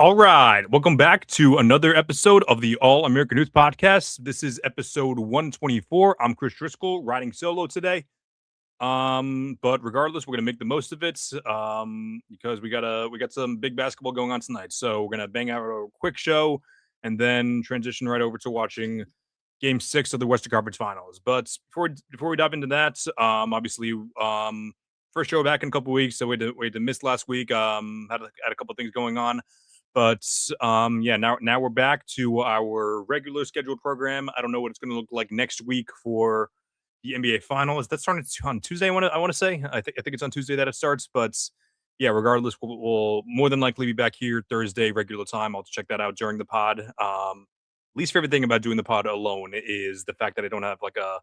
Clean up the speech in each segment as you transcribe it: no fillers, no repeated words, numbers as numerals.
All right. Welcome back to another episode of the All American News Podcast. This is episode 124. I'm Chris Driscoll, riding solo today. But regardless, we're gonna make the most of it. Because we got some big basketball going on tonight. So we're gonna bang out a quick show and then transition right over to watching game 6 of the Western Conference Finals. But before we dive into that, obviously first show back in a couple weeks, so we had to miss last week. Had a couple things going on. But yeah, now we're back to our regular scheduled program. I don't know what it's going to look like next week for the NBA Finals. That started on Tuesday. I want to say. I think it's on Tuesday that it starts. But yeah, regardless, we'll more than likely be back here Thursday regular time. I'll check that out during the pod. Least favorite thing about doing the pod alone is the fact that I don't have like a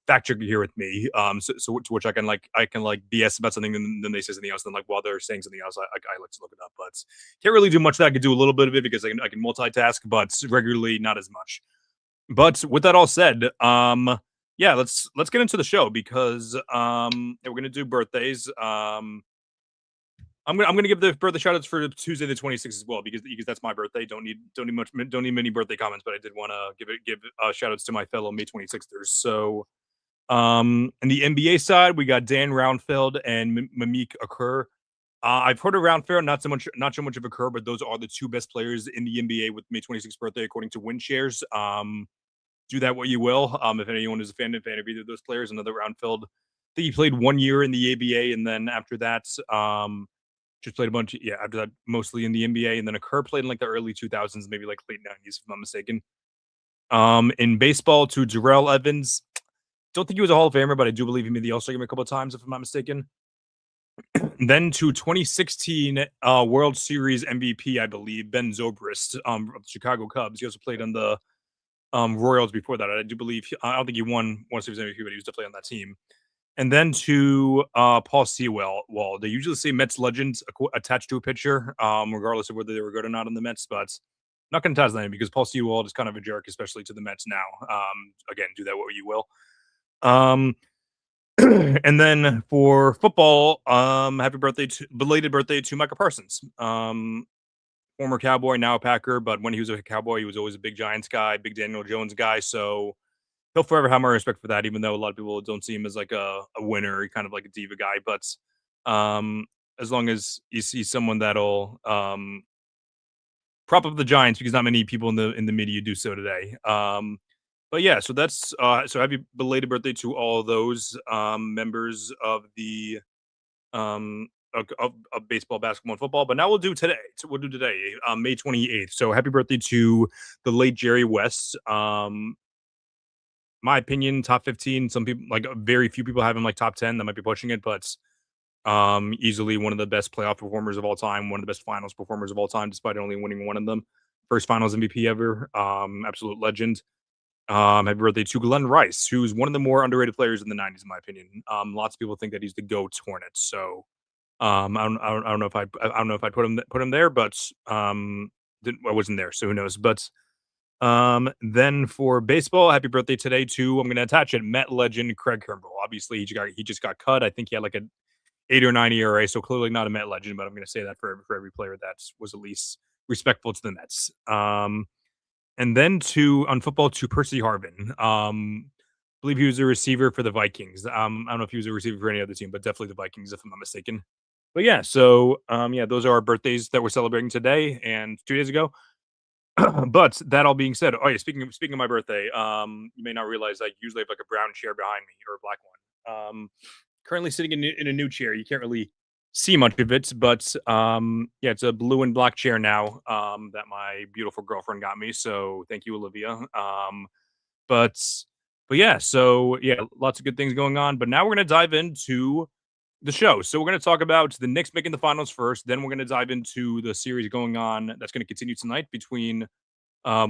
fact checker here with me. So to which I can BS about something, and then they say something else. Then like while they're saying something else, I like to look it up, but can't really do much of that. I can do a little bit of it because I can multitask, but regularly not as much. But with that all said, yeah, let's get into the show because we're gonna do birthdays. I'm gonna give the birthday shout outs for Tuesday the 26th as well because that's my birthday. Don't need many birthday comments, but I did want to give shout outs to my fellow May 26ers. So in the NBA side, we got Dan Roundfeld and Mimik Okur. I've heard of Roundfeld, not so much of Okur, but those are the two best players in the NBA with May 26th birthday according to win shares. Do that what you will. If anyone is a fan of either of those players, another Roundfeld. I think he played 1 year in the ABA, and then after that, just played a bunch. After that, mostly in the NBA, and then Okur played in like the early 2000s, maybe like late 90s, if I'm not mistaken. In baseball, to Jarrell Evans. Don't think he was a Hall of Famer, but I do believe he made the All-Star game a couple of times, if I'm not mistaken. Then to 2016 World Series MVP, I believe, Ben Zobrist of the Chicago Cubs. He also played on the Royals before that. I do believe I don't think he won World Series MVP, but he was definitely on that team. And then to Paul Sewell. Well, they usually say Mets legends attached to a pitcher, regardless of whether they were good or not on the Mets. But I'm not going to touch that because Paul Sewell is kind of a jerk, especially to the Mets now. Again, do that what you will. And then for football, belated birthday to Michael Parsons. Former Cowboy, now a Packer, but when he was a Cowboy, he was always a big Giants guy, big Daniel Jones guy. So he'll forever have my respect for that, even though a lot of people don't see him as like a winner, kind of like a diva guy. But as long as you see someone that'll prop up the Giants, because not many people in the media do so today. But yeah, so that's so happy belated birthday to all those members of the of baseball, basketball, and football. But now we'll do today. May 28th. So happy birthday to the late Jerry West. My opinion, top 15. Some people like very few people have him like top 10. That might be pushing it, but easily one of the best playoff performers of all time, one of the best finals performers of all time, despite only winning one of them. First finals MVP ever. Absolute legend. Happy birthday to Glenn Rice, who's one of the more underrated players in the 90s, in my opinion. Lots of people think that he's the GOAT Hornet. So I don't know if I'd put him there, but I wasn't there, so who knows. But then for baseball, happy birthday today to, I'm going to attach it, Met legend Craig Kimbrell. Obviously, he just got cut. I think he had like an 8 or 9 ERA, so clearly not a Met legend. But I'm going to say that for every player that was at least respectful to the Mets. And then on football to Percy Harvin. Believe he was a receiver for the Vikings. I don't know if he was a receiver for any other team, but definitely the Vikings, if I'm not mistaken. But yeah, so yeah, those are our birthdays that we're celebrating today and 2 days ago. But that all being said, oh yeah, speaking of my birthday, you may not realize I usually have like a brown chair behind me or a black one. Currently sitting in a new chair. You can't really see much of it, but yeah, it's a blue and black chair now that my beautiful girlfriend got me. So thank you, Olivia. But yeah, so yeah, lots of good things going on. But now we're gonna dive into the show. So we're gonna talk about the Knicks making the finals first. Then we're gonna dive into the series going on that's gonna continue tonight between I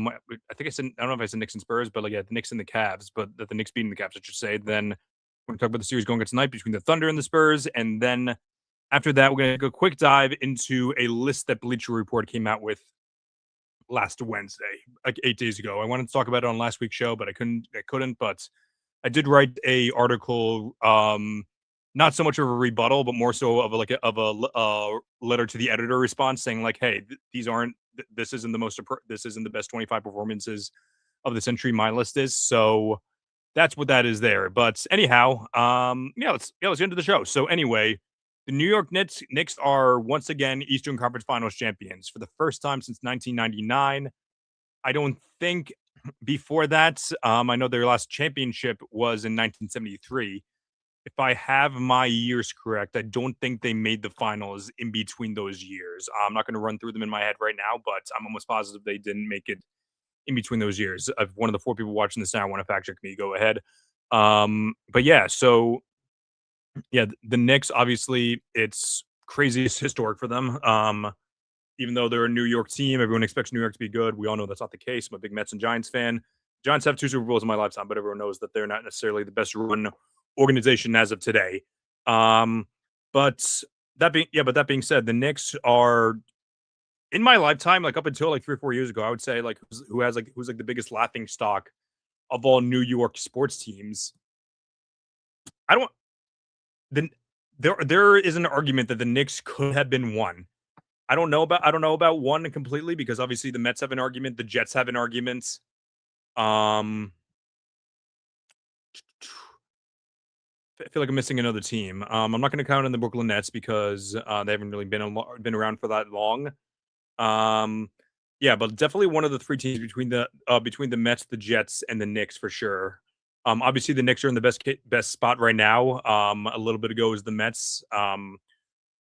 think I don't know if I said Knicks and Spurs, but like yeah, the Knicks and the Cavs, but the Knicks beating the Cavs, I should say. Then we're gonna talk about the series going on tonight between the Thunder and the Spurs, and then after that, we're going to take a quick dive into a list that Bleacher Report came out with last Wednesday, like 8 days ago. I wanted to talk about it on last week's show, but I couldn't. But I did write a article not so much of a rebuttal, but more so of a letter to the editor response saying like, "Hey, these aren't this isn't this isn't the best 25 performances of the century. My list is." So that's what that is there. But anyhow, let's get into the show. So anyway, the New York Knicks are once again Eastern Conference Finals champions for the first time since 1999. I don't think before that. I know their last championship was in 1973. If I have my years correct, I don't think they made the finals in between those years. I'm not going to run through them in my head right now, but I'm almost positive they didn't make it in between those years. If one of the four people watching this now want to fact check me, go ahead. But yeah, so yeah, the Knicks obviously it's crazy, it's historic for them. Even though they're a New York team, everyone expects New York to be good. We all know that's not the case. I'm a big Mets and Giants fan. Giants have two Super Bowls in my lifetime, but everyone knows that they're not necessarily the best run organization as of today. Um, but that being said, the Knicks are in my lifetime, like up until like 3 or 4 years ago, I would say like who's like the biggest laughing stock of all New York sports teams. I don't then there is an argument that the Knicks could have been one. I don't know about one completely because obviously the Mets have an argument, the Jets have an argument. Um, I feel like I'm missing another team. I'm not going to count on the Brooklyn Nets because they haven't really been around for that long. Um, yeah, but definitely one of the three teams between the Mets, the Jets, and the Knicks for sure. Obviously the Knicks are in the best spot right now. A little bit ago was the Mets.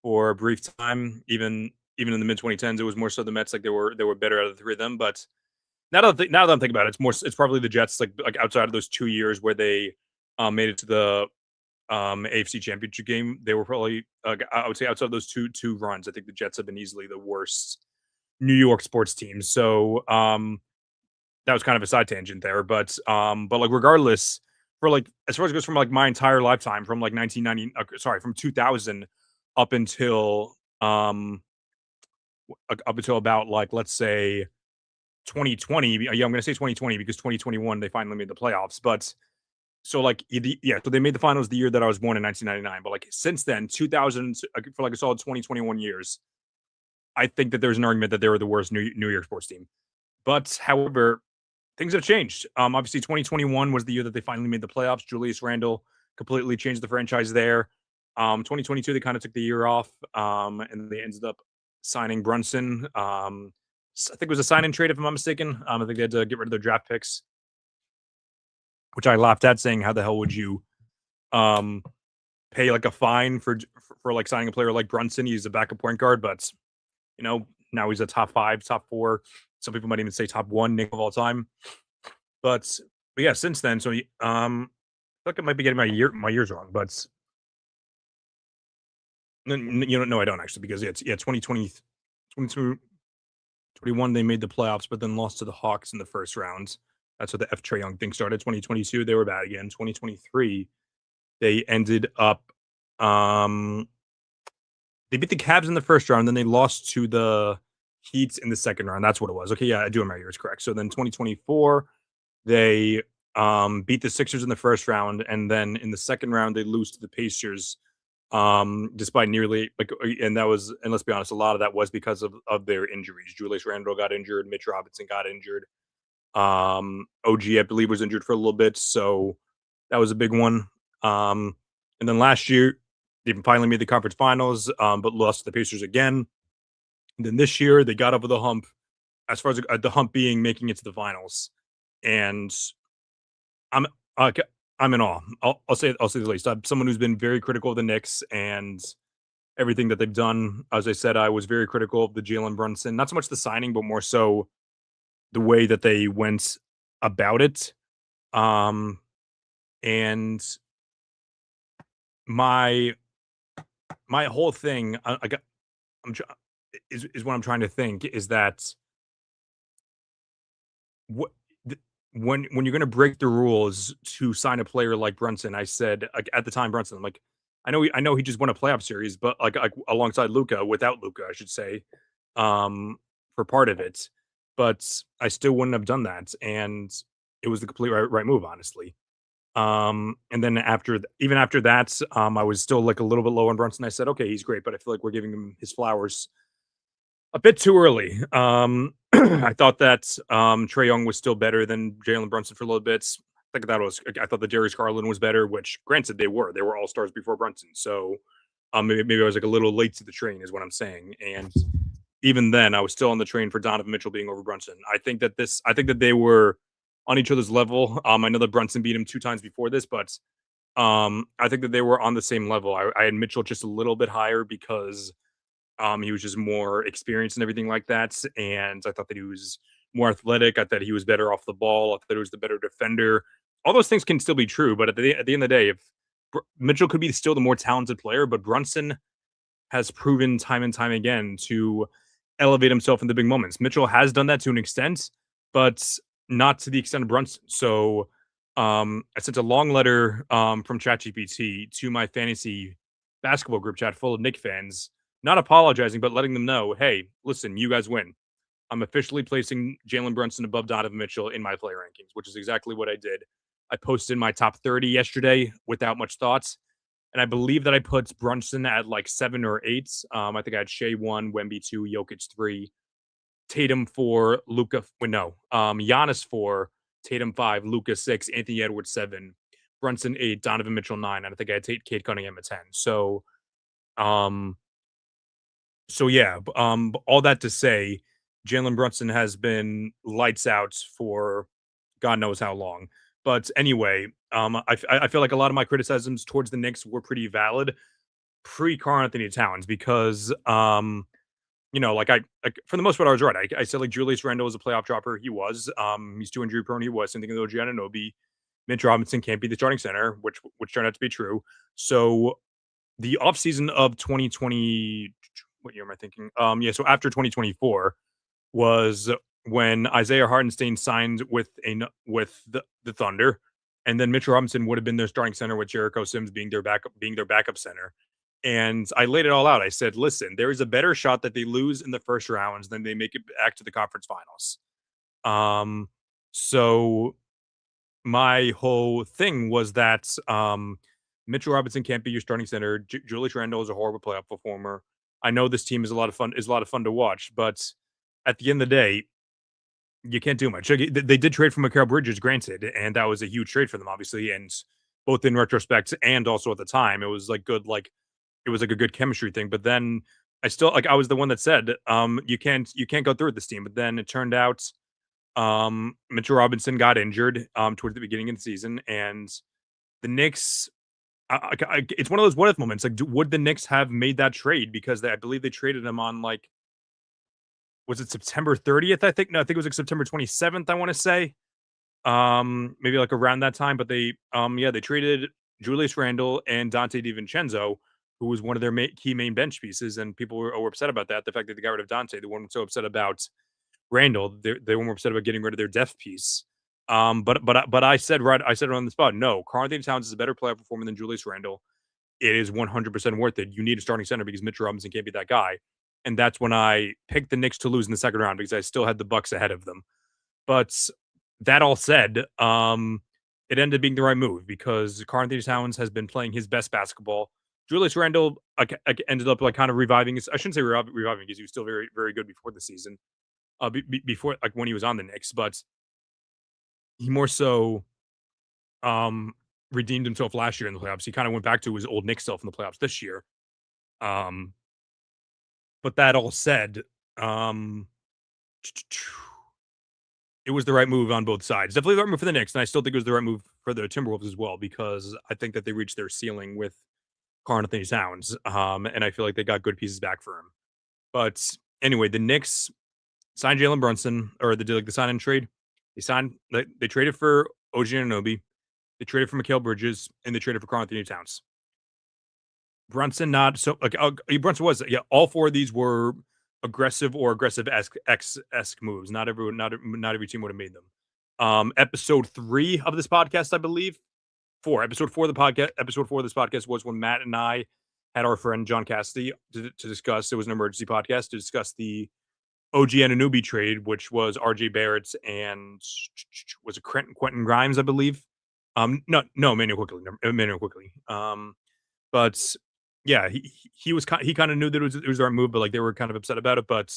For a brief time, even in the mid 2010s, it was more so the Mets. Like they were better out of the three of them. But now that I'm thinking about it, it's probably the Jets. Like outside of those 2 years where they made it to the AFC Championship game, they were probably I would say outside of those two runs, I think the Jets have been easily the worst New York sports team. So that was kind of a side tangent there, but like regardless, for like as far as it goes from like my entire lifetime, from like 1990, from 2000 up until up until about like let's say 2020. Yeah, I'm going to say 2020 because 2021 they finally made the playoffs. But so like yeah, so they made the finals the year that I was born in 1999. But like since then, 2000 for like a solid 2021 years, I think that there's an argument that they were the worst New York sports team. But however, things have changed. Obviously, 2021 was the year that they finally made the playoffs. Julius Randle completely changed the franchise there. 2022 they kind of took the year off, and they ended up signing Brunson. I think it was a sign and trade, if I'm not mistaken. I think they had to get rid of their draft picks, which I laughed at, saying, "How the hell would you um, pay like a fine for like signing a player like Brunson? He's a backup point guard, but now he's a top five, top four. Some people might even say top one Nick of all time. But yeah, since then, so I feel like I might be getting my years wrong, but no, I don't actually because it's 2020, 22, 21 they made the playoffs, but then lost to the Hawks in the first round. That's what the F Trey Young thing started. 2022 they were bad again. 2023 they ended up they beat the Cavs in the first round, then they lost to the Heat in the second round. That's what it was. Okay, yeah, I do remember yours correct. So then 2024 they beat the Sixers in the first round, and then in the second round they lose to the Pacers. Despite nearly like, and let's be honest, a lot of that was because of their injuries. Julius Randle got injured, Mitch Robinson got injured. OG, I believe, was injured for a little bit, so that was a big one. And then last year they finally made the conference finals, but lost to the Pacers again. And then this year they got over the hump, as far as the hump being making it to the finals. And I'm uh, I'm in awe. I'll say the least. I'm someone who's been very critical of the Knicks and everything that they've done. As I said, I was very critical of the Jalen Brunson, not so much the signing, but more so the way that they went about it. Um, and my my whole thing, I got, I'm tr- is what I'm trying to think is that what when you're going to break the rules to sign a player like Brunson, I said like, at the time Brunson, I'm like, I know he just won a playoff series, but like alongside Luca, without Luca, I should say, for part of it, but I still wouldn't have done that, and it was the complete right move, honestly. And then even after that, I was still like a little bit low on Brunson. I said, okay, he's great, but I feel like we're giving him his flowers a bit too early. I thought that Trey Young was still better than Jalen Brunson for a little bit. I thought that Darius Garland was better, which granted they were all stars before Brunson. So maybe I was like a little late to the train, is what I'm saying. And even then, I was still on the train for Donovan Mitchell being over Brunson. I think that they were on each other's level. I know that Brunson beat him 2 times before this, but I think that they were on the same level. I had Mitchell just a little bit higher because he was just more experienced and everything like that. And I thought that he was more athletic. I thought he was better off the ball. I thought he was the better defender. All those things can still be true, but at the end of the day, if Mitchell could be still the more talented player, but Brunson has proven time and time again to elevate himself in the big moments. Mitchell has done that to an extent, but not to the extent of Brunson. So I sent a long letter from ChatGPT to my fantasy basketball group chat full of Knicks fans, not apologizing, but letting them know, hey, listen, you guys win. I'm officially placing Jalen Brunson above Donovan Mitchell in my player rankings, which is exactly what I did. I posted my top 30 yesterday without much thoughts. And I believe that I put Brunson at like 7 or 8. I think I had Shea 1, Wemby 2, Jokic 3, Tatum 4, Luca. Well, no, Giannis 4, Tatum 5, Luca 6, Anthony Edwards 7, Brunson 8, Donovan Mitchell 9. And I think I had Kate Cunningham at 10. Um, yeah, all that to say, Jalen Brunson has been lights out for God knows how long. But anyway, I feel like a lot of my criticisms towards the Knicks were pretty valid pre Karl Anthony Towns because for the most part I was right. I said like Julius Randle was a playoff dropper. He was. He's too injury prone. He was. Same thing with OG Anunoby. Mitch Robinson can't be the starting center, which turned out to be true. So the offseason of 2020, what year am I thinking? So after 2024 was when Isaiah Hardenstein signed with the Thunder, and then Mitchell Robinson would have been their starting center with Jericho Sims being their backup center. And I laid it all out. I said, listen, there is a better shot that they lose in the first rounds than they make it back to the conference finals. So my whole thing was that Mitchell Robinson can't be your starting center. Julius Randle is a horrible playoff performer. I know this team is a lot of fun to watch, but at the end of the day, you can't do much. They did trade for Mikal Bridges, granted, and that was a huge trade for them, obviously. And both in retrospect and also at the time, it was like good, like it was like a good chemistry thing. But then I was the one that said, you can't go through with this team. But then it turned out Mitchell Robinson got injured towards the beginning of the season, and the Knicks. It's one of those what if moments. Like, would the Knicks have made that trade because I believe they traded him on like was it September 30th? I think no, I think it was like September 27th. I want to say, maybe like around that time. But they traded Julius Randle and Dante DiVincenzo, who was one of their key main bench pieces, and people were upset about that. The fact that they got rid of Dante, they weren't so upset about Randle. They were more upset about getting rid of their depth piece. But I said it on the spot. No, Karl Anthony Towns is a better player performer than Julius Randle. It is 100% worth it. You need a starting center because Mitchell Robinson can't be that guy. And that's when I picked the Knicks to lose in the second round because I still had the Bucks ahead of them. But that all said, it ended up being the right move because Karl Anthony Towns has been playing his best basketball. Julius Randle ended up like kind of reviving his. I shouldn't say reviving because he was still very very good before the season. Before like when he was on the Knicks, but he more so redeemed himself last year in the playoffs. He kind of went back to his old Knicks self in the playoffs this year. Um, but that all said, it was the right move on both sides. Definitely the right move for the Knicks, and I still think it was the right move for the Timberwolves as well because I think that they reached their ceiling with Karl Anthony Towns, and I feel like they got good pieces back for him. But anyway, the Knicks signed Jalen Brunson, or they did like the sign and trade. They traded for OG Anunoby, they traded for Mikal Bridges, and they traded for Karl Anthony Towns. Brunson not so like Brunson was all 4 of these were aggressive or aggressive esque moves. Not every team would have made them. Episode 3 of this podcast, I believe. Episode 4 of the podcast. Episode 4 of this podcast was when Matt and I had our friend John Cassidy to discuss. It was an emergency podcast to discuss the OG Anunoby trade, which was RJ Barrett and was it Quentin Grimes, I believe. No, Manuel quickly. But yeah, he kind of knew that it was the right move, but like they were kind of upset about it. But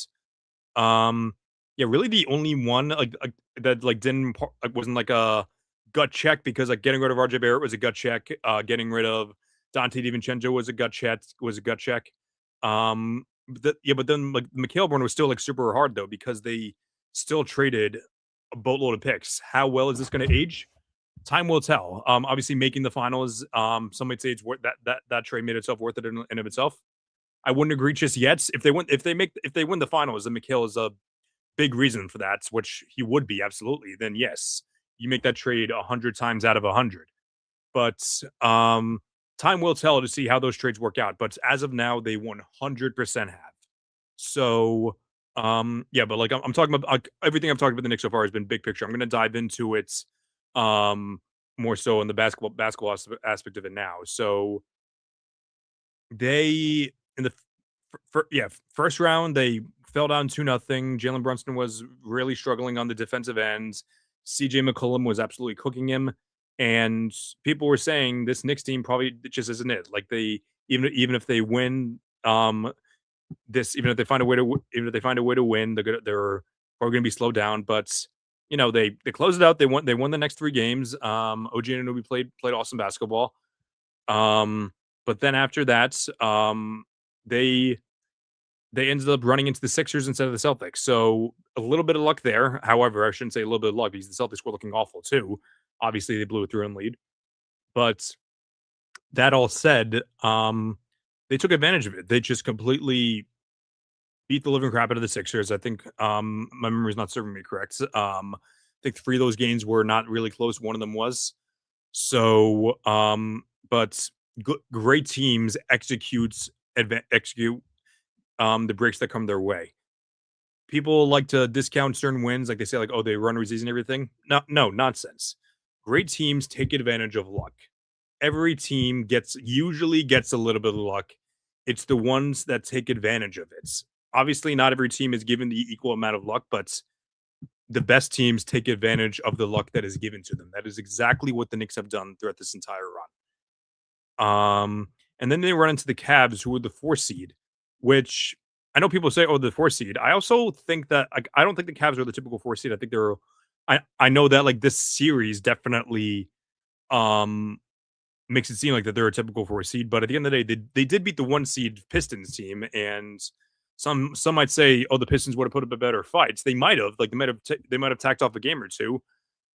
yeah, really the only one like that like like wasn't like a gut check because like getting rid of RJ Barrett was a gut check. Getting rid of Dante DiVincenzo was a gut check. But then like Mikhail Born was still like super hard though because they still traded a boatload of picks. How well is this going to age? Time will tell. Obviously, making the finals, some might say it's worth that trade made itself worth it in of itself. I wouldn't agree just yet. If they win the finals, then McHale is a big reason for that, which he would be absolutely. Then yes, you make that trade 100 times out of 100. But time will tell to see how those trades work out. But as of now, they 100% have. So yeah, but like I'm talking about everything I've talked about the Knicks so far has been big picture. I'm going to dive into it um more so in the aspect of it now. So they in the first round they fell down 2-0. Jalen Brunson was really struggling on the defensive ends. CJ McCollum was absolutely cooking him, and people were saying this Knicks team probably just isn't it. Like they even if they win even if they find a way to win, they're probably going to be slowed down. But they closed it out. They won the next 3 games. OG Anunoby played awesome basketball. But then after that, they ended up running into the Sixers instead of the Celtics. So a little bit of luck there. However, I shouldn't say a little bit of luck because the Celtics were looking awful too. Obviously, they blew a 3-1 lead. But that all said, they took advantage of it. They just completely beat the living crap out of the Sixers. I think my memory's not serving me correct. I think 3 of those games were not really close. One of them was. So, but great teams execute the breaks that come their way. People like to discount certain wins, like they say, like, oh, they run season and everything. No, nonsense. Great teams take advantage of luck. Every team usually gets a little bit of luck. It's the ones that take advantage of it. Obviously, not every team is given the equal amount of luck, but the best teams take advantage of the luck that is given to them. That is exactly what the Knicks have done throughout this entire run. And then they run into the Cavs, who were the 4 seed, which I know people say, "Oh, the 4 seed." I also think that I don't think the Cavs are the typical 4 seed. I think they're. I know that like this series definitely um makes it seem like that they're a typical 4 seed, but at the end of the day, they did beat the 1 seed Pistons team, and some might say, "Oh, the Pistons would have put up a better fight." They might have, like they might have tacked off a game or two,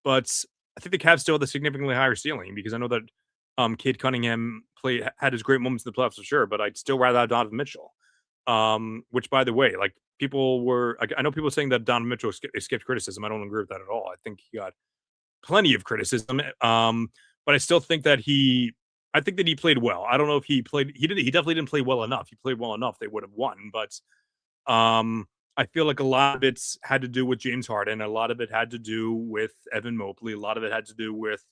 but I think the Cavs still have a significantly higher ceiling because I know that Cade Cunningham had his great moments in the playoffs for sure, but I'd still rather have Donovan Mitchell. Which by the way, like I know people saying that Donovan Mitchell escaped criticism. I don't agree with that at all. I think he got plenty of criticism. But I still think that I think that he played well. I don't know if he played. He definitely didn't play well enough. He played well enough. They would have won. But I feel like a lot of it's had to do with James Harden. A lot of it had to do with Evan Mobley. A lot of it had to do with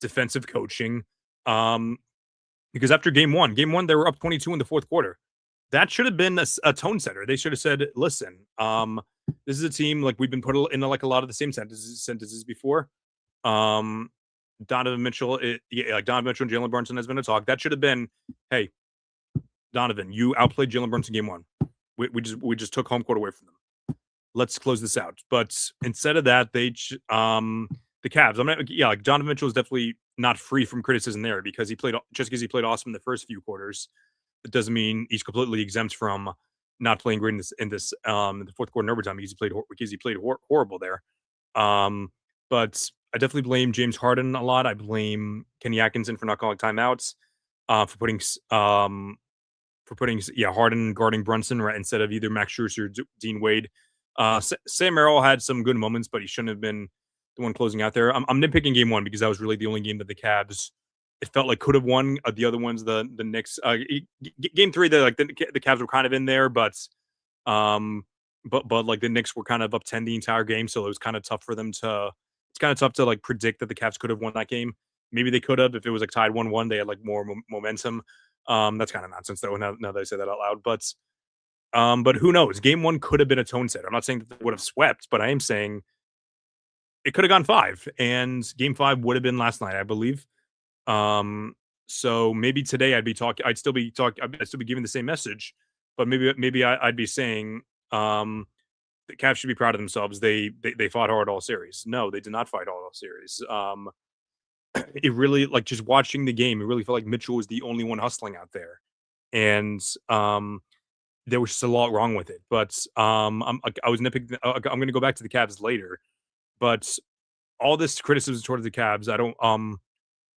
defensive coaching. Um, because after game one, they were up 22 in the fourth quarter. That should have been a tone setter. They should have said, "Listen, this is a team like we've been put in like a lot of the same sentences before. Um, Donovan Mitchell, like Donovan Mitchell and Jalen Brunson has been a talk. That should have been, hey, Donovan, you outplayed Jalen Brunson game 1. We just took home court away from them. Let's close this out." But instead of that, the Cavs. Like Donovan Mitchell is definitely not free from criticism there because he played awesome in the first few quarters. It doesn't mean he's completely exempt from not playing great in the fourth quarter and overtime because he played horrible there. But I definitely blame James Harden a lot. I blame Kenny Atkinson for not calling timeouts, for putting Harden guarding Brunson right instead of either Max Strus or Dean Wade. Sam Merrill had some good moments, but he shouldn't have been the one closing out there. I'm nitpicking game 1 because that was really the only game that the Cavs it felt like could have won. The other ones, the Knicks, game 3, the Cavs were kind of in there, but like the Knicks were kind of up 10 the entire game, so it was kind of tough for them to. It's kind of tough to like predict that the Cavs could have won that game. Maybe they could have if it was like tied 1-1. They had like more momentum. That's kind of nonsense though. Now that I say that out loud, but who knows? Game 1 could have been a tone setter. I'm not saying that they would have swept, but I am saying it could have gone 5, and game 5 would have been last night, I believe. Um, so maybe today I'd still be giving the same message, but I'd be saying, the Cavs should be proud of themselves. They fought hard all series. No, they did not fight all series. It really, like, just watching the game, it really felt like Mitchell was the only one hustling out there, and there was just a lot wrong with it. But I was nitpicking. I'm going to go back to the Cavs later, but all this criticism towards the Cavs,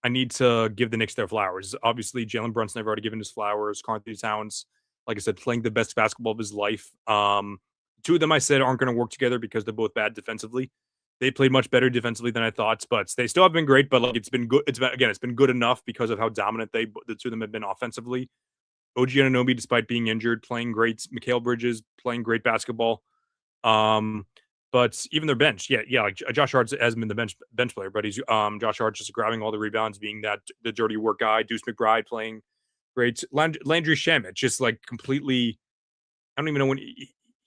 I need to give the Knicks their flowers. Obviously, Jalen Brunson, I've already given his flowers. Karl Anthony Towns, like I said, playing the best basketball of his life. Two of them I said aren't going to work together because they're both bad defensively. They played much better defensively than I thought, but they still have been great. But like, it's been good. It's been good enough because of how dominant the two of them have been offensively. OG Anunoby, despite being injured, playing great. Mikal Bridges playing great basketball. Um, but even their bench, like Josh Hart hasn't been the bench player, but he's Josh Hart just grabbing all the rebounds, being that the dirty work guy. Deuce McBride playing great. Landry Shamet just like completely. I don't even know when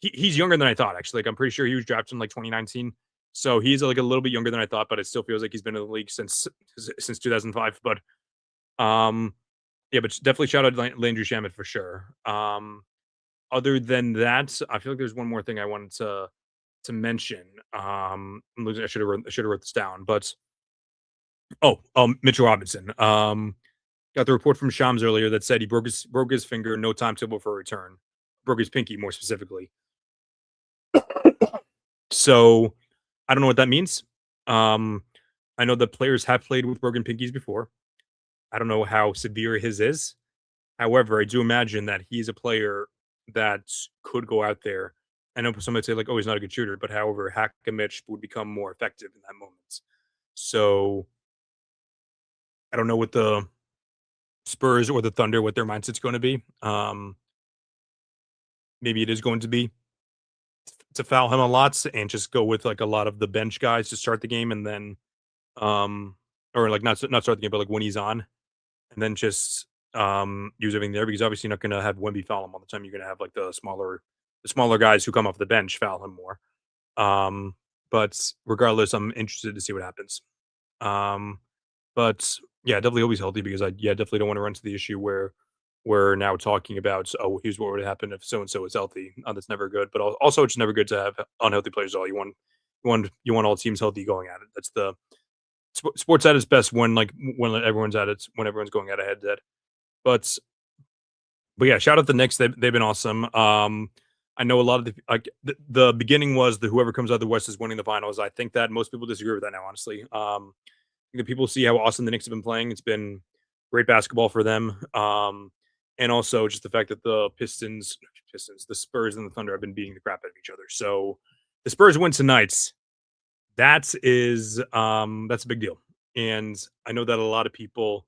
he's younger than I thought. Actually, like I'm pretty sure he was drafted in like 2019, so he's like a little bit younger than I thought. But it still feels like he's been in the league since 2005. But yeah, but definitely shout out Landry Shamet for sure. Other than that, I feel like there's one more thing I wanted to mention. I'm losing. I should have wrote this down. But Mitchell Robinson. Got the report from Shams earlier that said he broke his finger. No timetable for a return. Broke his pinky, more specifically. So I don't know what that means. I know the players have played with broken pinkies before. I don't know how severe his is. However, I do imagine that he's a player that could go out there. I know some might say like, "Oh, he's not a good shooter," but however, Mitch would become more effective in that moment. So I don't know what the Spurs or the Thunder what their mindset's going to be. Maybe it is going to be to foul him a lot and just go with like a lot of the bench guys to start the game, and then or like not start the game, but like when he's on, and then just use everything there because obviously you're not going to have Wemby foul him all the time. You're going to have like the smaller guys who come off the bench foul him more. But regardless, I'm interested to see what happens. Um, but yeah, definitely always healthy because I definitely don't want to run to the issue where we're now talking about, oh, here's what would happen if so and so is healthy. That's never good. But also, it's never good to have unhealthy players at all. You want all teams healthy going at it. That's the sports at its best when everyone's at it when everyone's going at a head to head. But yeah, shout out the Knicks. They've been awesome. I know a lot of the beginning was the whoever comes out of the West is winning the finals. I think that most people disagree with that now, honestly. The people see how awesome the Knicks have been playing. It's been great basketball for them. And also just the fact that the the Spurs and the Thunder have been beating the crap out of each other. So the Spurs win tonight. That's a big deal. And I know that a lot of people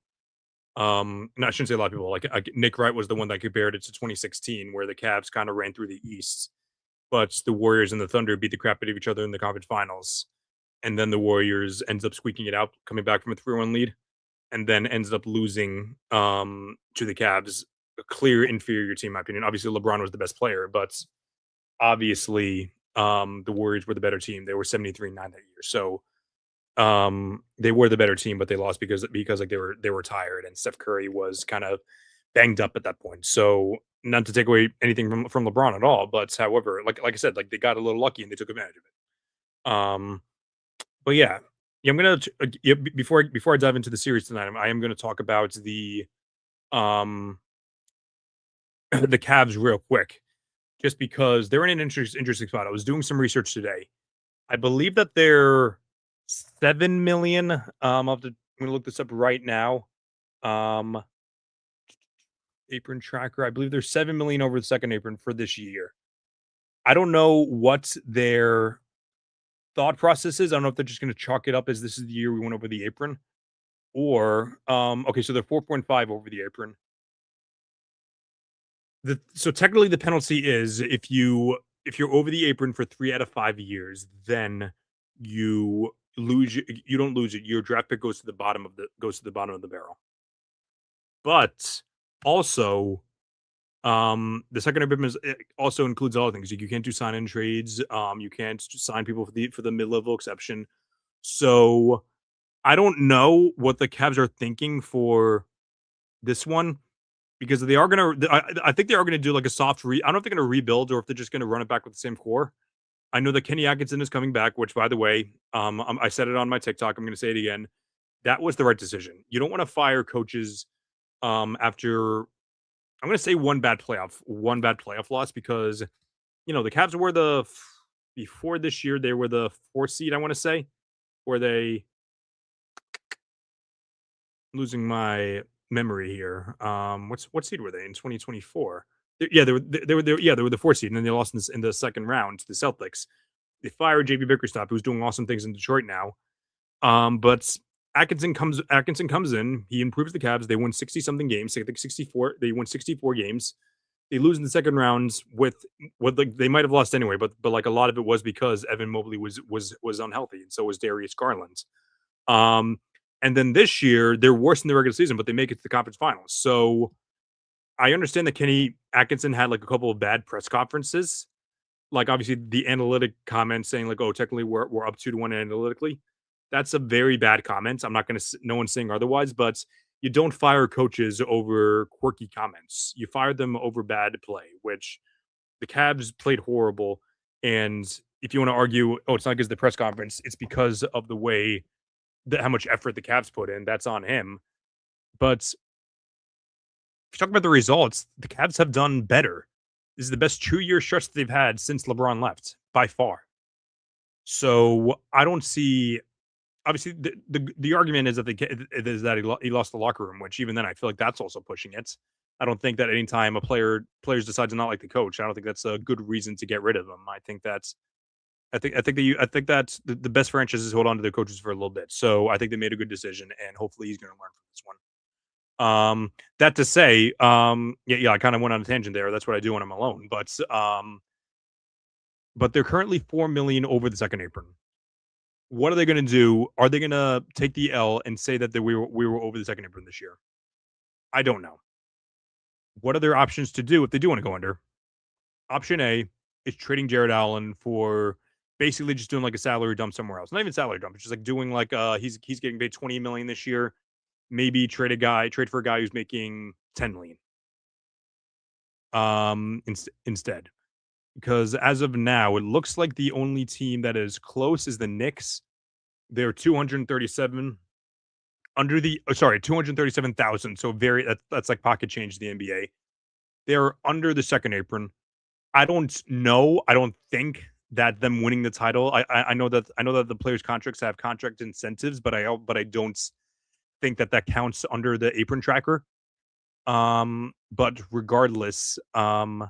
no, I shouldn't say a lot of people. Like Nick Wright was the one that compared it to 2016, where the Cavs kind of ran through the East, but the Warriors and the Thunder beat the crap out of each other in the conference finals, and then the Warriors ends up squeaking it out, coming back from a 3-1 lead, and then ends up losing to the Cavs, a clear inferior team, in my opinion. Obviously, LeBron was the best player, but obviously, the Warriors were the better team. They were 73-9 that year, so they were the better team, but they lost because like they were tired and Steph Curry was kind of banged up at that point. So not to take away anything from LeBron at all, but however, like I said, like they got a little lucky and they took advantage of it. But yeah, I'm gonna before I dive into the series tonight, I am gonna talk about the the Cavs real quick, just because they're in an interesting spot. I was doing some research today. I believe that they're 7 million. I'm gonna look this up right now. Um, Apron tracker. I believe there's 7 million over the second apron for this year. I don't know what their thought process is. I don't know if they're just gonna chalk it up as this is the year we went over the apron, or okay, so they're 4.5 over the apron. So technically the penalty is if you're over the apron for 3 out of 5 years, then you you don't lose it. Your draft pick goes to the bottom of the barrel. But also, the second apron also includes other things. Like you can't do sign in trades. You can't sign people for the mid level exception. So I don't know what the Cavs are thinking for this one because they are gonna. I think they are gonna do like a soft I don't know if they're gonna rebuild or if they're just gonna run it back with the same core. I know that Kenny Atkinson is coming back, which by the way, I said it on my TikTok. I'm gonna say it again. That was the right decision. You don't want to fire coaches after I'm gonna say one bad playoff loss because the Cavs were before this year they were the 4th seed. I want to say were they losing my memory here. What seed were they in 2024? Yeah, they were the 4th seed, and then they lost in the second round to the Celtics. They fired JB Bickerstaff, who's doing awesome things in Detroit now. But Atkinson comes in, he improves the Cavs. They win 60 something games. I think 64. They win 64 games. They lose in the second rounds with what like they might have lost anyway, but like a lot of it was because Evan Mobley was unhealthy, and so was Darius Garland. Um, and then this year they're worse in the regular season, but they make it to the conference finals. So I understand that Kenny Atkinson had like a couple of bad press conferences, like obviously the analytic comment saying like, "Oh, technically we're up 2-1 analytically." That's a very bad comment. I'm not going to. No one's saying otherwise, but you don't fire coaches over quirky comments. You fire them over bad play, which the Cavs played horrible. And if you want to argue, oh, it's not because of the press conference, it's because of the way that how much effort the Cavs put in. That's on him. But if you talk about the results, the Cavs have done better. This is the best 2-year stretch that they've had since LeBron left by far. So I don't see. Obviously, the argument is that he lost the locker room, which even then I feel like that's also pushing it. I don't think that anytime players decide to not like the coach, I don't think that's a good reason to get rid of them. I think that the best franchises hold on to their coaches for a little bit. So I think they made a good decision, and hopefully he's going to learn from this one. That to say, yeah, I kind of went on a tangent there. That's what I do when I'm alone. But they're currently 4 million over the second apron. What are they going to do? Are they going to take the L and say that we were over the second apron this year? I don't know. What are their options to do if they do want to go under? Option A is trading Jared Allen for basically just doing like a salary dump somewhere else. Not even salary dump. It's just like doing like he's getting paid 20 million this year. Maybe trade for a guy who's making 10 million. Instead. Because as of now, it looks like the only team that is close is the Knicks. They're 237 under the 237,000. So that's like pocket change to the NBA. They're under the second apron. I don't know. I don't think that them winning the title. I know that the players' contracts have contract incentives, but I don't think that counts under the apron tracker. But regardless, I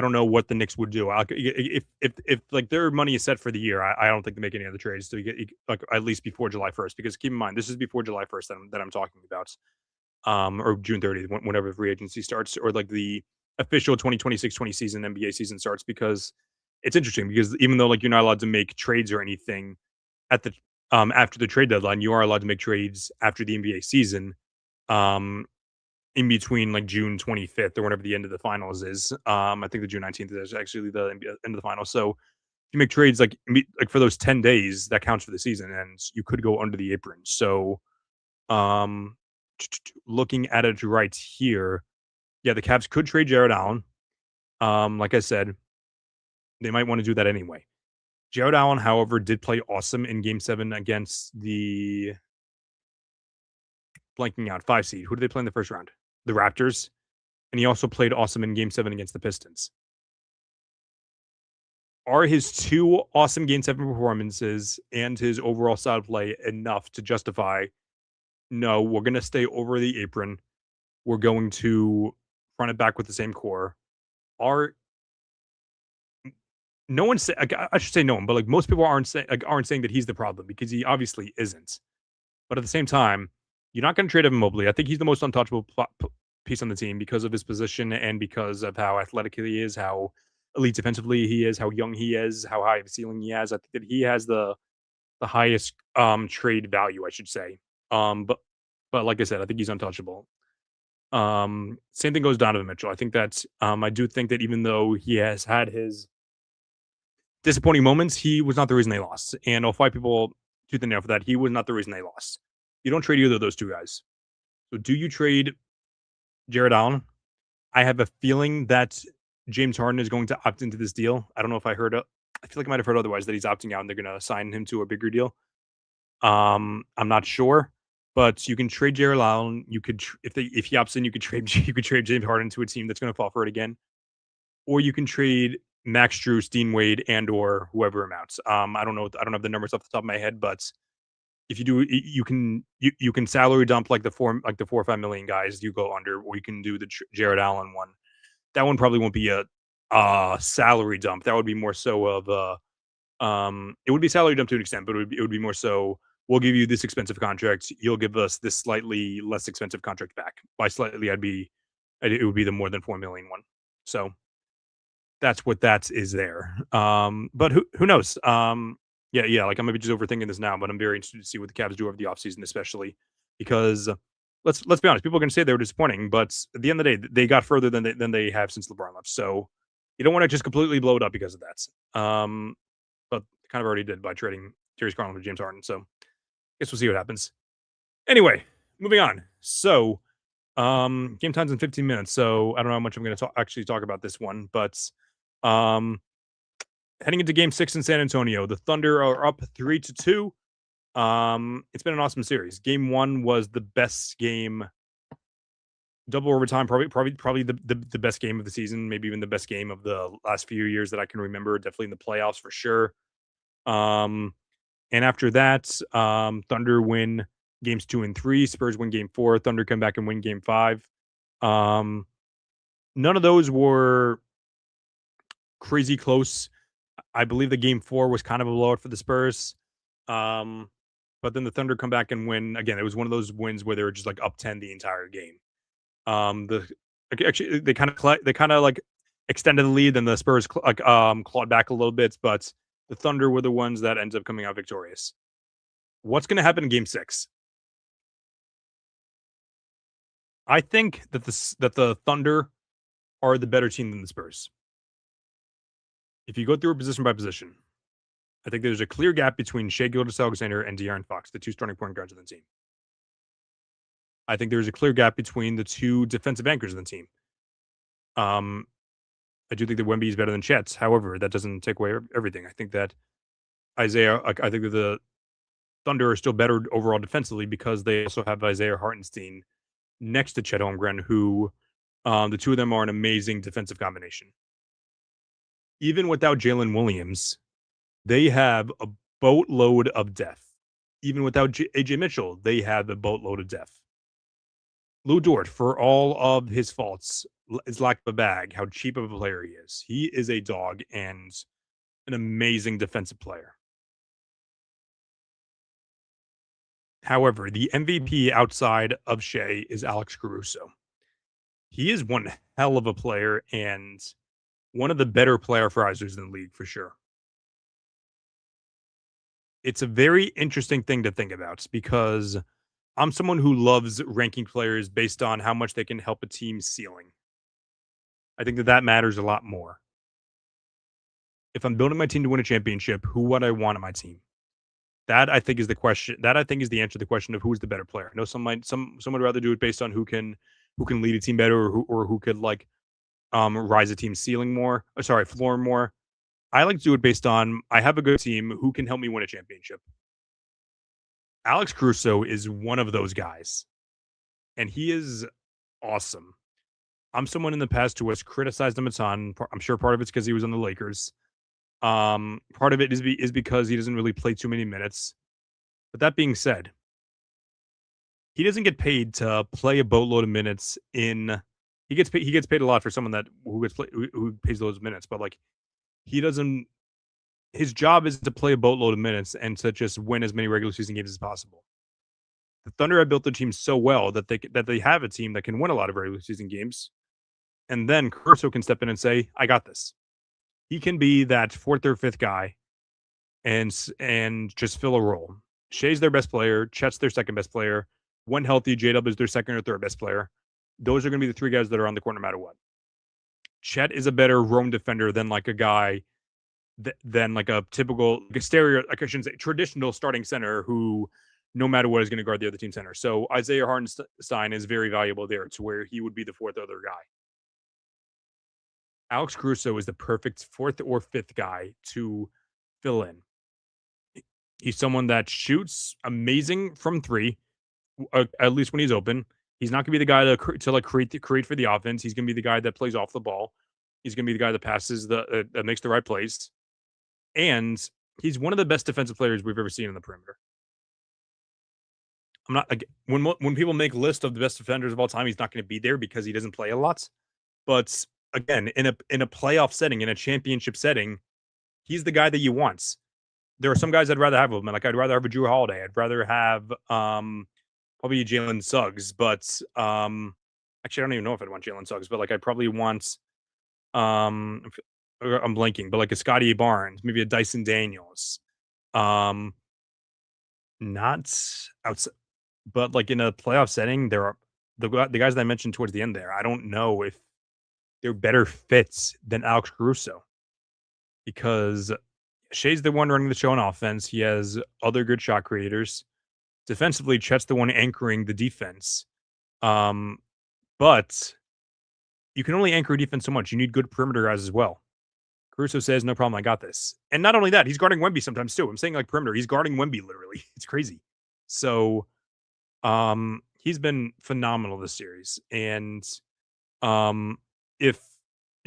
don't know what the Knicks would do. If like their money is set for the year, I don't think they make any other trades to get like at least before July 1st. Because keep in mind, this is before July 1st that I'm talking about, or June 30th, whenever free agency starts, or like the official 2026-20 season NBA season starts. Because it's interesting because even though like you're not allowed to make trades or anything at the after the trade deadline, you are allowed to make trades after the NBA season. In between like June 25th or whatever the end of the finals is. I think the June 19th is actually the end of the finals. So if you make trades like for those 10 days, that counts for the season, and you could go under the apron. So looking at it right here, yeah, the Cavs could trade Jared Allen. Like I said, they might want to do that anyway. Jared Allen, however, did play awesome in Game 7 against the blanking out 5 seed. Who did they play in the first round? The Raptors. And he also played awesome in Game 7 against the Pistons. Are his 2 awesome Game 7 performances and his overall style of play enough to justify, no, we're going to stay over the apron. We're going to run it back with the same core? No one say I should say no one, but like most people aren't saying that he's the problem because he obviously isn't. But at the same time, you're not going to trade Evan Mobley. I think he's the most untouchable piece on the team because of his position and because of how athletic he is, how elite defensively he is, how young he is, how high of a ceiling he has. I think that he has the highest trade value, I should say. But like I said, I think he's untouchable. Same thing goes Donovan Mitchell. I think that I do think that even though he has had his disappointing moments, he was not the reason they lost. And I'll fight people tooth and nail for that. He was not the reason they lost. You don't trade either of those two guys. So do you trade Jared Allen? I have a feeling that James Harden is going to opt into this deal. I don't know if I heard. I feel like I might have heard otherwise that he's opting out and they're going to sign him to a bigger deal. I'm not sure, but you can trade Jared Allen. You could if he opts in, you could trade James Harden to a team that's going to fall for it again, or you can trade Max Strus, Dean Wade, and or whoever amounts. I don't know. I don't have the numbers off the top of my head, but if you do, you can salary dump like the 4 or 5 million guys you go under, or you can do the Jared Allen one. That one probably won't be a salary dump. That would be more so of a it would be salary dump to an extent, but it would be more so we'll give you this expensive contract, you'll give us this slightly less expensive contract back. By slightly, it would be the more than 4 million one. So that's what that is there. But who knows? Yeah, like I might be just overthinking this now, but I'm very interested to see what the Cavs do over the offseason, especially because let's be honest, people are going to say they were disappointing, but at the end of the day, they got further than they have since LeBron left. So you don't want to just completely blow it up because of that. But kind of already did by trading Darius Garland for James Harden. So I guess we'll see what happens. Anyway, moving on. So game time's in 15 minutes. So I don't know how much I'm going to actually talk about this one, but heading into game 6 in San Antonio, the Thunder are up 3-2. It's been an awesome series. Game 1 was the best game, double overtime, probably the best game of the season, maybe even the best game of the last few years that I can remember. Definitely in the playoffs for sure. And after that, Thunder win games 2 and 3. Spurs win game 4. Thunder come back and win game 5. None of those were crazy close. I believe the game 4 was kind of a blowout for the Spurs. But then the Thunder come back and win again. It was one of those wins where they were just like up 10 the entire game. They kind of like extended the lead, and the Spurs clawed back a little bit, but the Thunder were the ones that ends up coming out victorious. What's going to happen in game 6? I think that the Thunder are the better team than the Spurs. If you go through position by position, I think there's a clear gap between Shai Gilgeous-Alexander and De'Aaron Fox, the 2 starting point guards of the team. I think there's a clear gap between the 2 defensive anchors of the team. I do think that Wemby is better than Chet. However, that doesn't take away everything. I think that I think that the Thunder are still better overall defensively because they also have Isaiah Hartenstein next to Chet Holmgren, who the 2 of them are an amazing defensive combination. Even without Jalen Williams, they have a boatload of depth. Even without AJ Mitchell, they have a boatload of depth. Lou Dort, for all of his faults, his lack of a bag, how cheap of a player he is a dog and an amazing defensive player. However, the MVP outside of Shai is Alex Caruso. He is one hell of a player and one of the better player risers in the league for sure. It's a very interesting thing to think about because I'm someone who loves ranking players based on how much they can help a team's ceiling. I think that matters a lot more. If I'm building my team to win a championship, who would I want on my team? That I think is the question. That I think is the answer to the question of who's the better player. I know some would rather do it based on who can lead a team better or who could like rise a team's floor more. I like to do it based on I have a good team who can help me win a championship. Alex Caruso is one of those guys, and he is awesome. I'm someone in the past who has criticized him a ton. I'm sure part of it's because he was on the Lakers. Part of it is because he doesn't really play too many minutes. But that being said, he doesn't get paid to play a boatload of minutes in. He gets paid a lot for someone who pays those minutes, but like he doesn't. His job is to play a boatload of minutes and to just win as many regular season games as possible. The Thunder have built the team so well that they have a team that can win a lot of regular season games, and then Caruso can step in and say, "I got this." He can be that 4th or 5th guy, and just fill a role. Shai's their best player. Chet's their second best player. When healthy, J-Dub is their second or third best player. Those are going to be the 3 guys that are on the court no matter what. Chet is a better roam defender than like a guy than like a typical, like a stereo, like I shouldn't say traditional starting center who, no matter what, is going to guard the other team center. So Isaiah Hartenstein is very valuable there to where he would be the fourth other guy. Alex Caruso is the perfect fourth or fifth guy to fill in. He's someone that shoots amazing from three, at least when he's open. He's not going to be the guy to like create for the offense. He's going to be the guy that plays off the ball. He's going to be the guy that passes that makes the right plays, and he's one of the best defensive players we've ever seen in the perimeter. I'm not like when people make lists of the best defenders of all time, he's not going to be there because he doesn't play a lot. But again, in a playoff setting, in a championship setting, he's the guy that you want. There are some guys I'd rather have with him. Like I'd rather have a Drew Holiday. I'd rather have probably Jalen Suggs. But actually, I don't even know if I'd want Jalen Suggs. But like I'd probably want I'm blanking. But like a Scotty Barnes, maybe a Dyson Daniels. Not outside, but like in a playoff setting, there are the guys that I mentioned towards the end there. I don't know if they're better fits than Alex Caruso because Shea's the one running the show on offense. He has other good shot creators. Defensively, Chet's the one anchoring the defense. But you can only anchor defense so much. You need good perimeter guys as well. Caruso says, no problem, I got this. And not only that, he's guarding Wemby sometimes too. I'm saying like perimeter. He's guarding Wemby literally. It's crazy. So he's been phenomenal this series. And if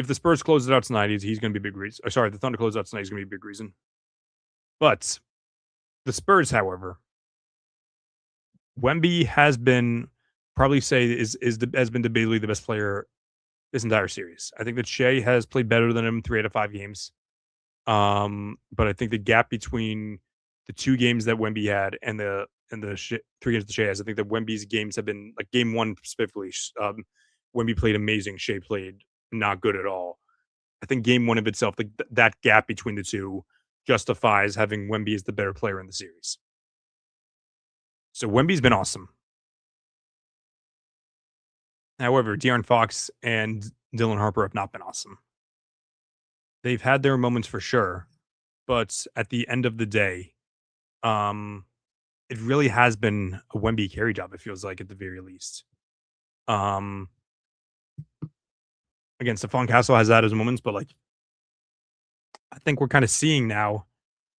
the Spurs close it out tonight, he's going to be a big reason. Sorry, the Thunder close it out tonight, he's going to be a big reason. But the Spurs, however, Wemby has been probably has been debatably the best player this entire series. I think that Shea has played better than him 3 out of 5 games. But I think the gap between the 2 games that Wemby had and the 3 games that Shea has, I think that Wemby's games have been like game 1 specifically. Wemby played amazing. Shea played not good at all. I think game 1 of itself, like that gap between the two, justifies having Wemby as the better player in the series. So Wemby's been awesome. However, De'Aaron Fox and Dylan Harper have not been awesome. They've had their moments for sure, but at the end of the day, it really has been a Wemby carry job, it feels like, at the very least. Again, Stephon Castle has that as moments, but like I think we're kind of seeing now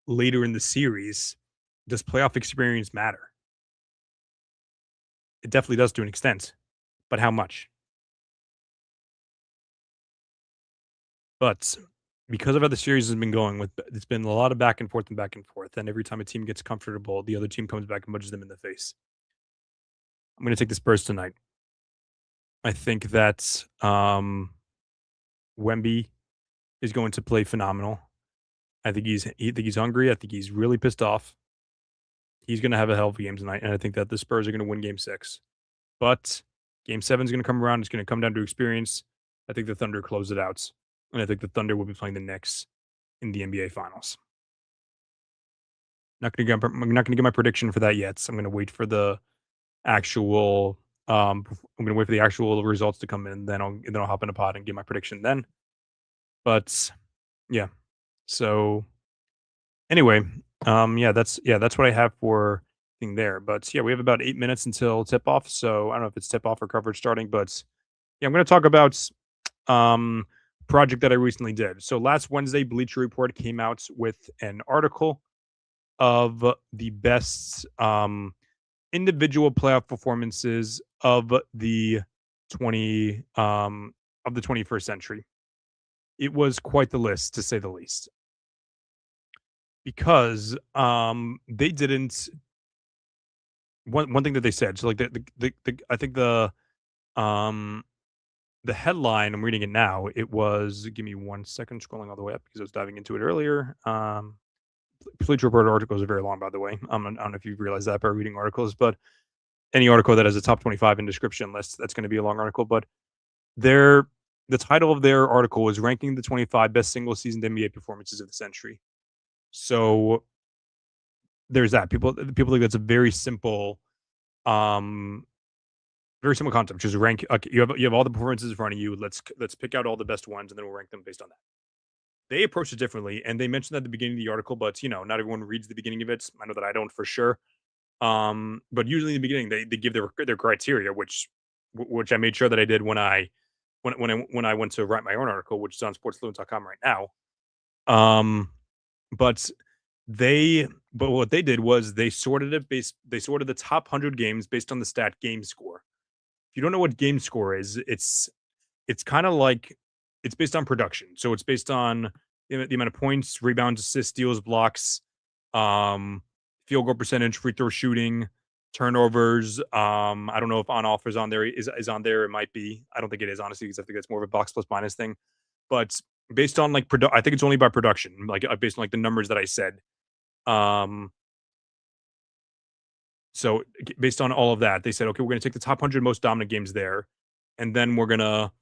later in the series, does playoff experience matter? It definitely does to an extent, but how much? But because of how the series has been going, it's been a lot of back and forth, and every time a team gets comfortable, the other team comes back and punches them in the face. I'm going to take the Spurs tonight. I think that Wemby is going to play phenomenal. I think he's hungry. I think he's really pissed off. He's going to have a hell of a game tonight, and I think that the Spurs are going to win Game 6. But Game 7 is going to come around. It's going to come down to experience. I think the Thunder close it out, and I think the Thunder will be playing the Knicks in the NBA Finals. I'm not going to get my prediction for that yet. So I'm going to wait for the actual. I'm going to wait for the actual results to come in. Then I'll hop in a pod and get my prediction then. But yeah. So anyway, that's what I have for thing there. But yeah, we have about 8 minutes until tip off. So I don't know if it's tip off or coverage starting, but yeah, I'm going to talk about project that I recently did. So last Wednesday, Bleacher Report came out with an article of the best individual playoff performances of the 21st century. It was quite the list, to say the least, because they didn't. One thing that they said, so like I think the headline, I'm reading it now. It was, give me 1 second, scrolling all the way up because I was diving into it earlier. Bleacher Report articles are very long, by the way. I don't know if you realize that by reading articles, but any article that has a top 25 in description list, that's going to be a long article. But the title of their article was ranking the 25 best single season NBA performances of the century. So there's that. People think that's a very simple concept. Just rank. Okay, you have all the performances in front of you. Let's pick out all the best ones, and then we'll rank them based on that. they approached it differently, and they mentioned at the beginning of the article, but not everyone reads the beginning of it. I know that I don't for sure. But usually in the beginning they give their criteria, which I made sure that I did when I went to write my own article, which is on sportsfluent.com right now. Um, but but what they did was they sorted the top 100 games based on the stat game score. If you don't know what game score is, it's kind of like it's based on production. So it's based on the amount of points, rebounds, assists, steals, blocks, um, field goal percentage, free throw shooting, turnovers. I don't know if on off is on there. It might be. I don't think it is honestly because I think it's more of a box plus minus thing. But based on like I think it's only by production, like based on like the numbers that I said. Um, so based on all of that, they said, okay, we're going to take the top 100 most dominant games there, and then we're gonna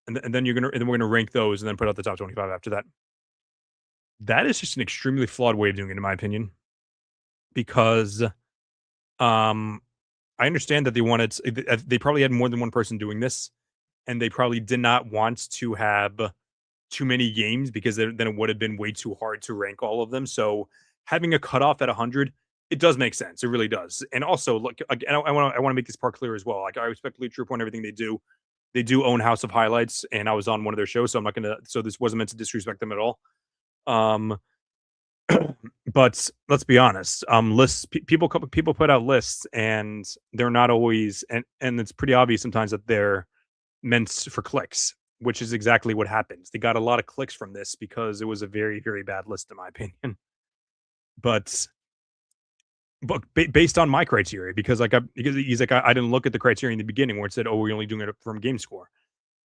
and then we're gonna rank those and then put out the top 25 after that. That is just an extremely flawed way of doing it, in my opinion, because um, I understand that they probably had more than one person doing this, and they probably did not want to have too many games because then it would have been way too hard to rank all of them. So having a cutoff at 100, it does make sense. It really does. And also, look, again, I want to make this part clear as well. Like I respect Bleacher Report and everything they do. They do own House of Highlights, and I was on one of their shows, so I'm not gonna. So this wasn't meant to disrespect them at all. Um, but let's be honest. People put out lists, and they're not always, and it's pretty obvious sometimes that they're meant for clicks, which is exactly what happens. They got a lot of clicks from this because it was a very, very bad list, in my opinion. But based on my criteria, because he's like I didn't look at the criteria in the beginning where it said, oh, we're only doing it from game score.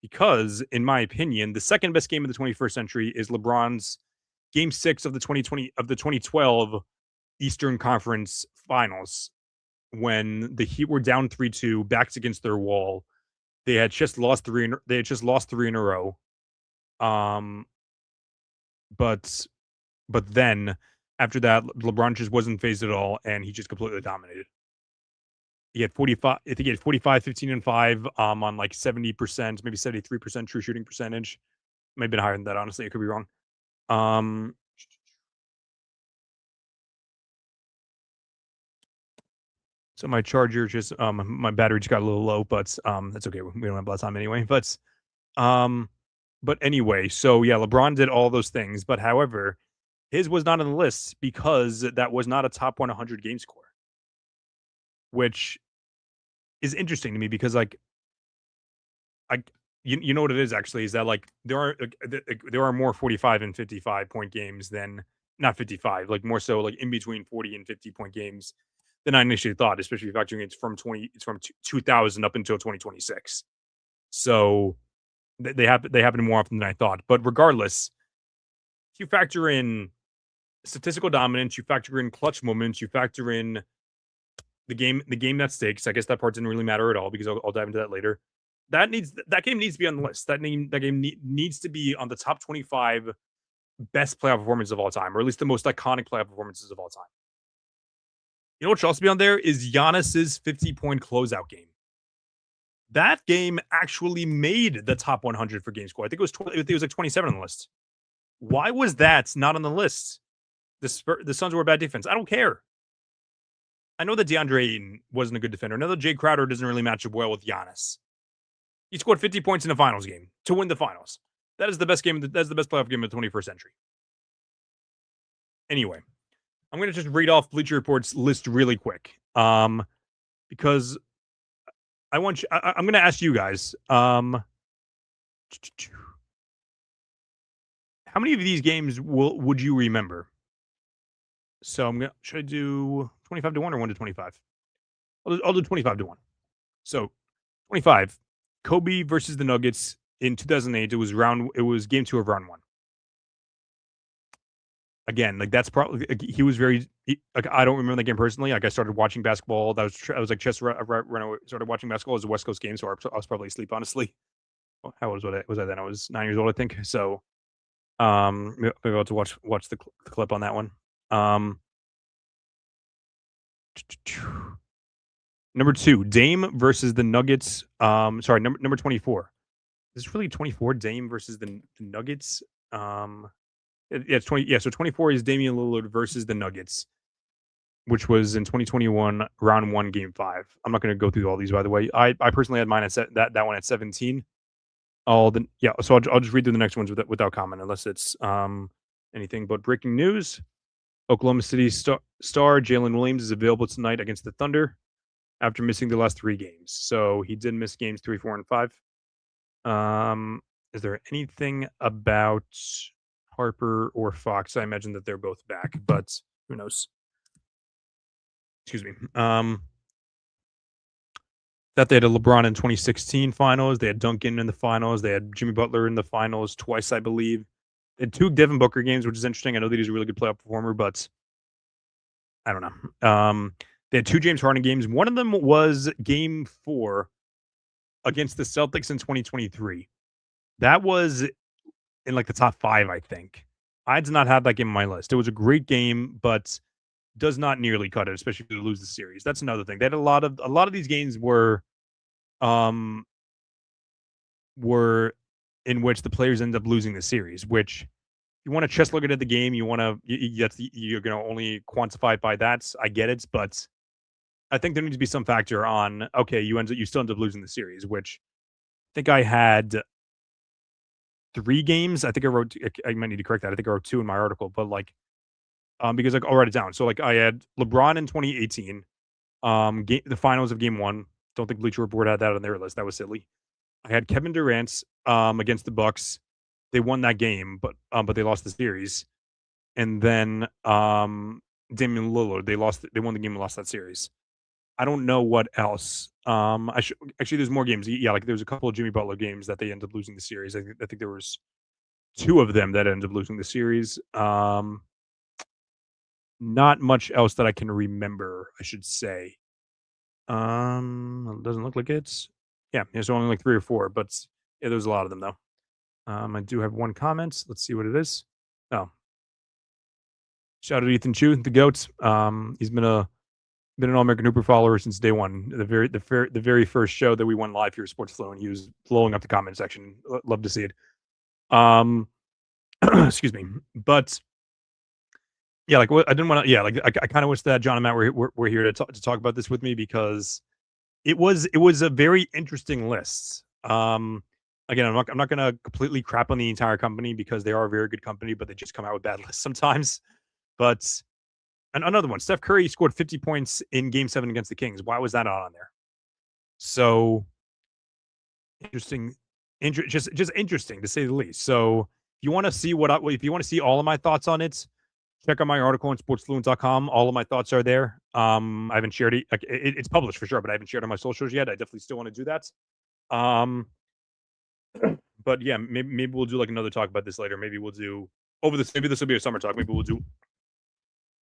Because in my opinion, the second best game of the 21st century is LeBron's Game 6 of the 2012 Eastern Conference Finals, when the Heat were down 3-2, backs against their wall. They had just lost three. They had just lost three in a row. Um, but then after that, LeBron just wasn't phased at all, and he just completely dominated. He had 45. I think he had 45, 15, and 5. On like 70%, maybe 73% true shooting percentage. Might have been higher than that. Honestly, I could be wrong. Um, so my charger just my battery just got a little low, but that's okay. We don't have a lot of time anyway. Um, but anyway, so yeah, LeBron did all those things, but however, his was not on the list because that was not a top 100 game score, which is interesting to me because I you know what it is actually is that like there are more 45 and 55 point games than not 55, like more so like in between 40 and 50 point games than I initially thought, especially factoring it's from 2000 up until 2026. So they happen more often than I thought. But regardless, if you factor in statistical dominance, you factor in clutch moments, you factor in the game that stakes. I guess that part didn't really matter at all because I'll dive into that later. That game needs to be on the list. That game needs to be on the top 25 best playoff performances of all time, or at least the most iconic playoff performances of all time. You know what should also be on there is Giannis's 50-point closeout game. That game actually made the top 100 for game score. I think it was like 27 on the list. Why was that not on the list? The Suns were a bad defense. I don't care. I know that DeAndre Ayton wasn't a good defender. I know that Jay Crowder doesn't really match up well with Giannis. He scored 50 points in a finals game to win the finals. That is the best game. That's the best playoff game of the 21st century. Anyway, I'm going to just read off Bleacher Report's list really quick, because I'm going to ask you guys, how many of these games would you remember? So should I do 25 to 1 or 1 to 25? I'll do 25 to 1. So 25, Kobe versus the Nuggets in 2008. It was game 2 of round 1. Again, like that's probably he was very like I don't remember the game personally. Like I started watching basketball. I was like just right when I started watching basketball. It was a West Coast game, so I was probably asleep. Honestly, how old was I then? I was 9 years old, I think. So, maybe I'll have to watch the clip on that one. Number 2, Dame versus the Nuggets. Sorry, number 24. Is this really 24? Dame versus the Nuggets. It's 20. Yeah, so 24 is Damian Lillard versus the Nuggets, which was in 2021, round 1, game 5. I'm not going to go through all these, by the way. I personally had mine at that one at 17. So I'll just read through the next ones without comment, unless it's anything but breaking news. Oklahoma City star Jalen Williams is available tonight against the Thunder after missing the last 3 games. So he did miss games 3, 4, and 5. Is there anything about Harper or Fox? I imagine that they're both back, but who knows? Excuse me. That they had a LeBron in 2016 finals. They had Duncan in the finals. They had Jimmy Butler in the finals twice, I believe. They had 2 Devin Booker games, which is interesting. I know that he's a really good playoff performer, but I don't know. They had 2 James Harden games. One of them was game 4 against the Celtics in 2023. That was in like the top 5, I think. I did not have that game on my list. It was a great game, but does not nearly cut it, especially if you lose the series. That's another thing. They had a lot of these games were in which the players end up losing the series, which you want to just look at the game. You want to, you're going to only quantify it by that. I get it, but I think there needs to be some factor on, okay, you still end up losing the series, which I think I had 3 games. I think I might need to correct that. I think I wrote 2 in my article, but like, because I'll write it down. So like I had LeBron in 2018, the finals of game 1. Don't think Bleacher Report had that on their list. That was silly. I had Kevin Durant against the Bucks. They won that game, but they lost the series. And then Damian Lillard, they won the game and lost that series. I don't know what else. Actually, there's more games. Yeah, like there's a couple of Jimmy Butler games that they ended up losing the series. I think there was 2 of them that ended up losing the series. Not much else that I can remember, I should say. It doesn't look like it's. Yeah, there's only like 3 or 4, but yeah, there's a lot of them though. I do have one comment. Let's see what it is. Oh, shout out to Ethan Chu, the goat. He's been an All-American Hooper follower since day one. The very first show that we went live here, Sports Flow, and he was blowing up the comment section. Love to see it. Excuse me, but yeah, like I didn't want to. Yeah, like I kind of wish that John and Matt were here to talk about this with me, because it was a very interesting list. Again, I'm not going to completely crap on the entire company, because they are a very good company, but they just come out with bad lists sometimes. But and another one, Steph Curry scored 50 points in Game 7 against the Kings. Why was that not on there? So interesting, just interesting to say the least. So if you want to see if you want to see all of my thoughts on it, check out my article on sportsfluent.com. All of my thoughts are there. I haven't shared it. It's published for sure, but I haven't shared on my socials yet. I definitely still want to do that. But yeah, maybe we'll do like another talk about this later. Maybe we'll do maybe this will be a summer talk. Maybe we'll do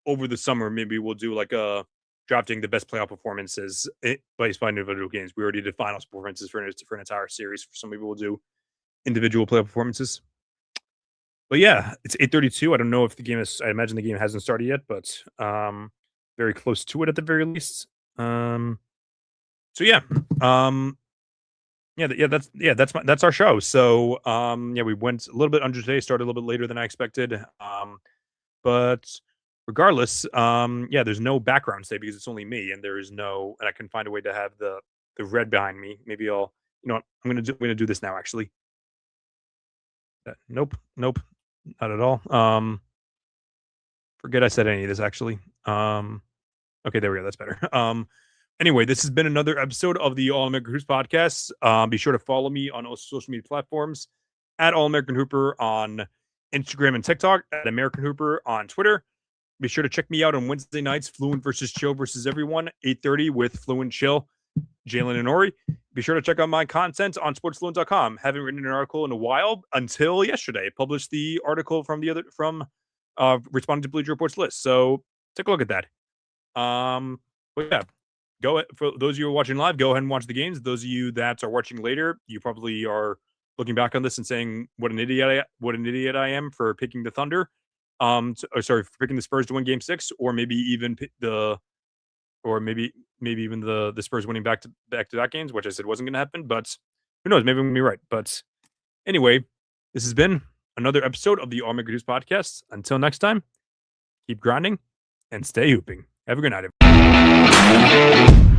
over the summer. Maybe we'll do like a drafting the best playoff performances based on individual games. We already did finals performances for an entire series. So maybe we'll do individual playoff performances. But yeah, it's 8:32. I don't know if the game is. I imagine the game hasn't started yet, but very close to it at the very least. So yeah, that's our show. So yeah, we went a little bit under today. Started a little bit later than I expected. But regardless, yeah, there's no background today because it's only me, and and I can find a way to have the red behind me. Maybe I'll, what, I'm gonna do this now. Actually, nope, not at all. Forget I said any of this actually. Okay, there we go. That's better. Anyway, this has been another episode of the All American Hoops podcast. Be sure to follow me on all social media platforms at All American Hooper on Instagram and TikTok, at American Hooper on Twitter. Be sure to check me out on Wednesday nights, Fluent versus Chill versus Everyone, 8:30 with Fluent Chill, Jalen and Ori. Be sure to check out my content on sportsfluent.com. Haven't written an article in a while until yesterday. Published the article from responding to Bleacher Report's list. So take a look at that. But yeah, for those of you who are watching live, go ahead and watch the games. Those of you that are watching later, you probably are looking back on this and saying, what an idiot I am for picking the Thunder. For picking the Spurs to win Game 6, or maybe even maybe even the Spurs winning back to back games, which I said wasn't going to happen. But who knows? Maybe I'm going to be right. But anyway, this has been another episode of the All Make Reduce podcast. Until next time, keep grinding and stay hooping. Have a good night, everyone.